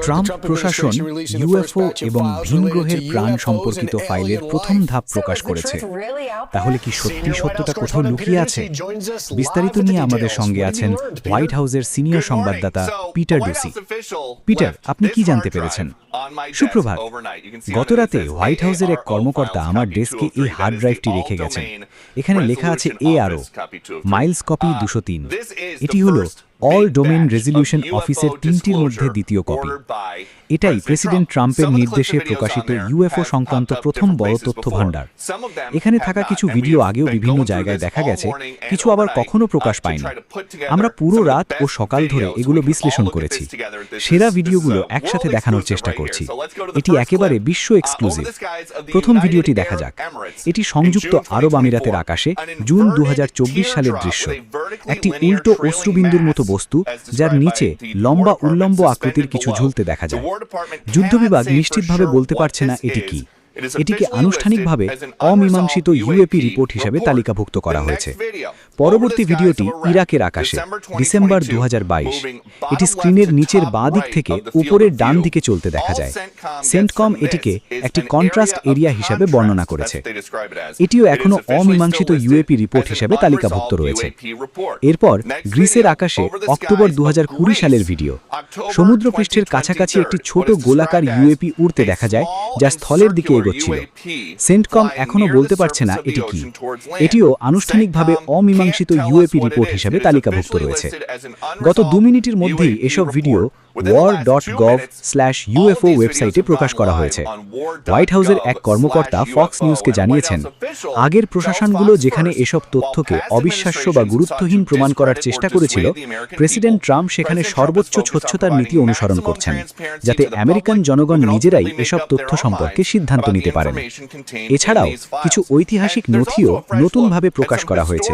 Trump প্রশাসন UFO এবং ভিনগ্রহের প্রাণ সম্পর্কিত ফাইলের প্রথম ধাপ প্রকাশ করেছে। তাহলে কি সত্যি সত্যতা কোথাও লুকিয়ে আছে? বিস্তারিত নিয়ে আমাদের সঙ্গে আছেন হোয়াইট হাউসের সিনিয়র সংবাদদাতা পিটার ডুসি। পিটার, আপনি কি জানতে পেরেছেন? সুপ্রভাত। গতরাতে হোয়াইট হাউসের এক কর্মকর্তা আমার ডেস্কে এই হার্ড ড্রাইভটি রেখে গেছেন। এখানে লেখা আছে ARO মাইলস কপি 203। এটি হলো অল ডোমেইন রেজলিউশন অফিসের 3টির মধ্যে দ্বিতীয় কপি। এটাই প্রেসিডেন্ট ট্রাম্পের নির্দেশে প্রকাশিত ইউএফও সংক্রান্ত প্রথম বড় তথ্য ভাণ্ডার। এখানে থাকা কিছু ভিডিও আগেও বিভিন্ন জায়গায় দেখা গেছে, কিছু আবার কখনো প্রকাশ পায়নি। আমরা পুরো রাত ও সকাল ধরে এগুলো বিশ্লেষণ করেছি, সেরা ভিডিওগুলো একসাথে দেখানোর চেষ্টা করছি। এটি একেবারে বিশ্ব এক্সক্লুসিভ। প্রথম ভিডিওটি দেখা যাক। এটি সংযুক্ত আরব আমিরাতের আকাশে জুন 2024 সালের দৃশ্য। একটি উল্টো অশ্রুবিন্দুর মতো বস্তু, যার নিচে লম্বা উল্লম্ব আকৃতির কিছু ঝুলতে দেখা যায়। যুদ্ধ বিভাগ নিশ্চিতভাবে বলতে পারছে না এটি কি। এটিকে আনুষ্ঠানিকভাবে অমীমাংসিত ইউএপি রিপোর্ট হিসেবে তালিকাভুক্ত করা হয়েছে। পরবর্তী ভিডিওটি ইরাকের আকাশে ডিসেম্বর 2022। এটি স্ক্রিনের নিচের বাঁ দিক থেকে উপরের ডান দিকে চলতে দেখা যায়। সেন্টকম এটিকে একটি কন্ট্রাস্ট এরিয়া হিসাবে বর্ণনা করেছে। এটিও এখনও অমীমাংসিত ইউএপি রিপোর্ট হিসাবে তালিকাভুক্ত রয়েছে। এরপর গ্রিসের আকাশে অক্টোবর 2020 সালের ভিডিও। সমুদ্রপৃষ্ঠের কাছাকাছি একটি ছোট গোলাকার ইউএপি উড়তে দেখা যায়, যা স্থলের দিকে এগোচ্ছিল। সেন্টকম এখনও বলতে পারছে না এটি কি। এটিও আনুষ্ঠানিকভাবে অমীমাংসিত ইউএপি রিপোর্ট হিসেবে তালিকাভুক্ত রয়েছে। গত 2 মিনিটের মধ্যেই এসব ভিডিও war.gov/UFO ওয়েবসাইটে প্রকাশ করা হয়েছে। হোয়াইট হাউসের এক কর্মকর্তা ফক্স নিউজকে জানিয়েছেন, আগের প্রশাসনগুলো যেখানে এসব তথ্যকে অবিশ্বাস্য বা গুরুত্বহীন প্রমাণ করার চেষ্টা করেছিল, প্রেসিডেন্ট ট্রাম্প সেখানে সর্বোচ্চ স্বচ্ছতার নীতি অনুসরণ করছেন, যাতে আমেরিকান জনগণ নিজেরাই এসব তথ্য সম্পর্কে সিদ্ধান্ত নিতে পারেন। এছাড়াও কিছু ঐতিহাসিক নথিও নতুনভাবে প্রকাশ করা হয়েছে।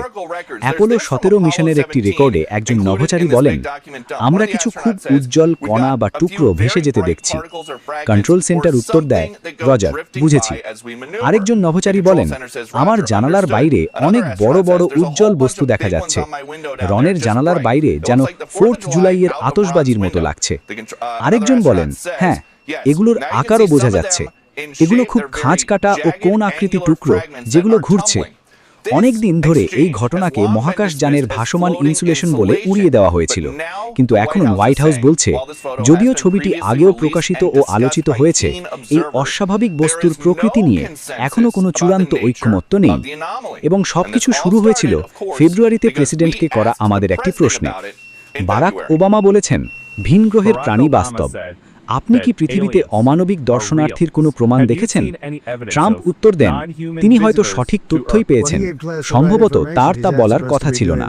অ্যাপোলো 17 মিশনের একটি রেকর্ডে একজন নভোচারী বলেন, আমরা কিছু খুব উজ্জ্বল কণা বা টুকরো ভেসে যেতে দেখছি। কন্ট্রোল সেন্টার উত্তর দেয়, রজার, বুঝেছি। আরেকজন নভোচারী বলেন, আমার জানালার বাইরে অনেক বড় বড় উজ্জ্বল বস্তু দেখা যাচ্ছে। রনের জানালার বাইরে যেন 4th জুলাইয়ের আতশবাজির মতো লাগছে। আরেকজন বলেন, হ্যাঁ, এগুলোর আকারও বোঝা যাচ্ছে। এগুলো খুব খাঁজ কাটা ও কোণ আকৃতি টুকরো, যেগুলো ঘুরছে। অনেক দিন ধরে এই ঘটনাকে মহাকাশযানের ভাসমান ইনসুলেশন বলে উড়িয়ে দেওয়া হয়েছিল, কিন্তু এখন হোয়াইট হাউস বলছে, যদিও ছবিটি আগেও প্রকাশিত ও আলোচিত হয়েছে, এই অস্বাভাবিক বস্তুর প্রকৃতি নিয়ে এখনও কোনো চূড়ান্ত ঐকমত্য নেই। এবং সবকিছু শুরু হয়েছিল ফেব্রুয়ারিতে প্রেসিডেন্টকে করা আমাদের একটি প্রশ্নে। বারাক ওবামা বলেছেন, ভিনগ্রহের প্রাণী বাস্তব। আপনি কি পৃথিবীতে অমানবিক দর্শনার্থীর কোনো প্রমাণ দেখেছেন? ট্রাম্প উত্তর দেন, তিনি হয়তো সঠিক তথ্যই পেয়েছেন, সম্ভবত তার তা বলার কথা ছিল না।